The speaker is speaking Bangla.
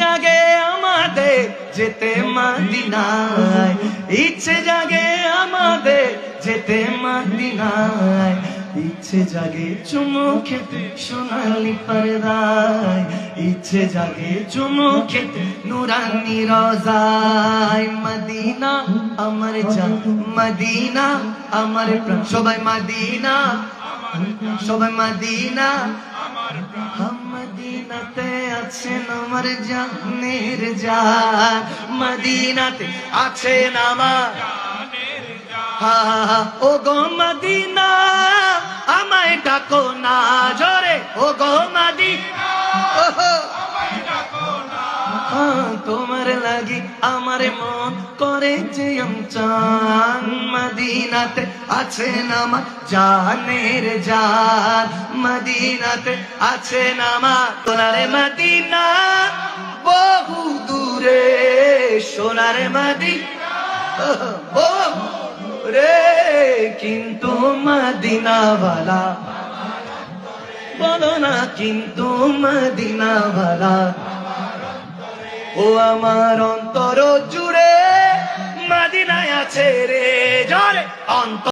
জাগে আমাদের যেতে মদিনায়, ইচ্ছে জাগে আমাদের যেতে মদিনায়, ইচ্ছে জাগে চুমু খেতে সোনালি পর্দায়, ইচ্ছে জাগে চুমু খেতে নুরানি রোজায়। মদিনা আমার জান, মদিনা আমার প্রাণ, সবাই মদিনা, সবাই মদিনা আমার প্রাণ। মদিনাতে আছেন আমার জানের জান, মদিনাতে আছেন আমার জানের জান। ও গো মদিনা আমায় ডাকো না জোরে, ও গো মদিনা আমায় ডাকো না। তোমার লাগি আমার মন করে যে চান, মদিনাতে আছেন আমার জানের জান, মদিনাতে আছেন আমার সোনারে মদিনা বহু দূরে, সোনারে মদিনা বহু রে, কিন্তু মদিনাওয়ালা বলো না, কিন্তু মদিনাওয়ালা ও আমার অন্তর জুড়ে মদিনায় আছে রে জোরে অন্তর।